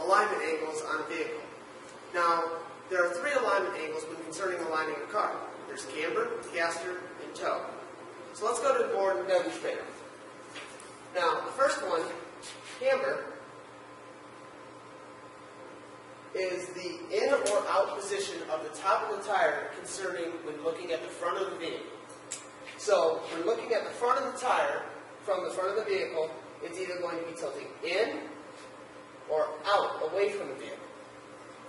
alignment angles on a vehicle. Now, there are three alignment angles when concerning aligning a car. There's camber, caster, and toe. So let's go to the board and demonstrate it. Now, the first one, camber, is the in or out position of the top of the tire concerning when looking at the front of the vehicle. So, when looking at the front of the tire from the front of the vehicle, it's either going to be tilting in or out, away from the vehicle.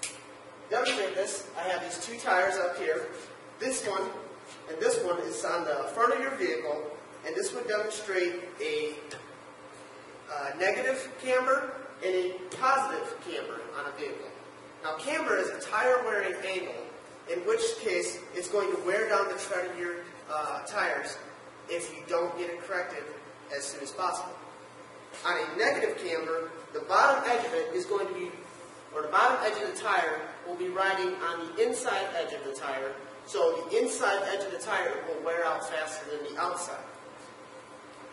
To demonstrate this, I have these two tires up here. This one and this one is on the front of your vehicle, and this would demonstrate a negative camber and a positive camber on a vehicle. Now, camber is a tire wearing angle, in which case it's going to wear down the tread of your tires if you don't get it corrected as soon as possible. On a negative camber, the bottom edge of it is going to be, or the bottom edge of the tire will be riding on the inside edge of the tire, so the inside edge of the tire will wear out faster than the outside.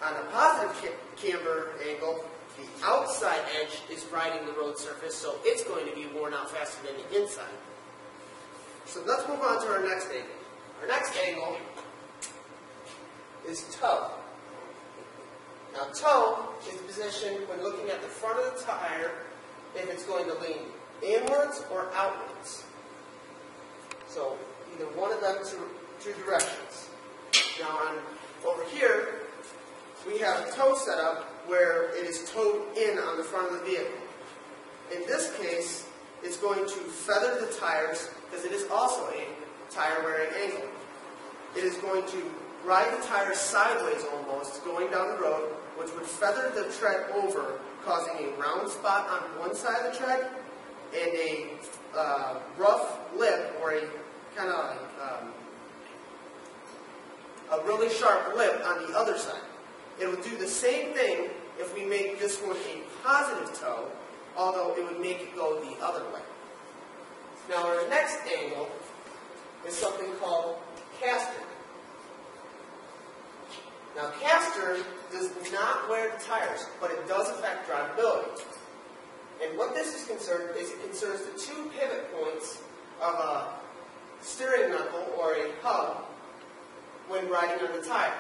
On a positive camber angle, the outside edge is riding the road surface, so it's going to be worn out faster than the inside. So let's move on to our next angle. Our next angle is toe. Now, toe is the position when looking at the front of the tire if it's going to lean inwards or outwards. So, either one of them two directions. Now, over here, we have a toe setup where it is towed in on the front of the vehicle. In this case, it's going to feather the tires because it is also a tire wearing angle. It is going to ride the tires sideways almost, going down the road, which would feather the tread over, causing a round spot on one side of the tread and a rough lip, or a kind of a really sharp lip on the other side. It would do the same thing if we make this one a positive toe, although it would make it go the other way. Now, our next angle is something called caster. Now, caster does not wear the tires, but it does affect drivability. And what this is concerned is it concerns the two pivot points of a steering knuckle or a hub when riding on the tire,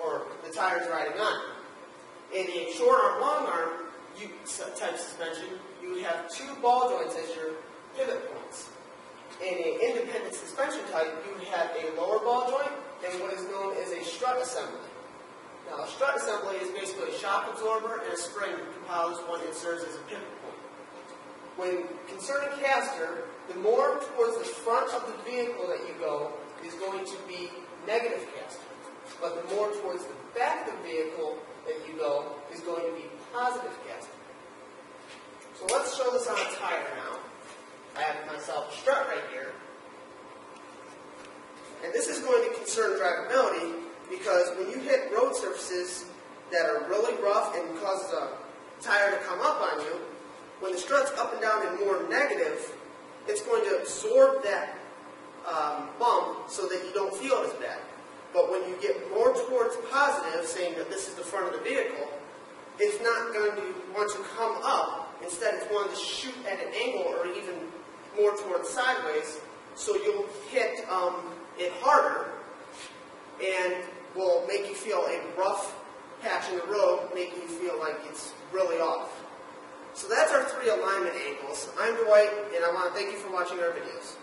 or the tires riding on. In a short arm, long arm type suspension, you have two ball joints as your pivot points. In an independent suspension type, you have a lower ball joint and what is known as a strut assembly. Now, a strut assembly is basically a shock absorber and a spring that compels one and serves as a pivot point. When concerning caster, the more towards the front of the vehicle that you go is going to be negative caster, but the more towards the back of the vehicle that you go is going to be positive caster. So let's show this on a tire now. I have myself a strut right here. And this is going to concern drivability because when you hit road surfaces that are really rough and causes a tire to come up on you, when the strut's up and down and more negative, it's going to absorb that bump so that you don't feel it as bad. But when you get more towards positive, saying that this is the front of the vehicle, it's not going to want to come up. Instead, it's wanting to shoot at an angle or even more towards sideways, so you'll hit it harder and will make you feel a rough patch in the road, making you feel like it's really off. So that's our three alignment angles. I'm Dwight, and I want to thank you for watching our videos.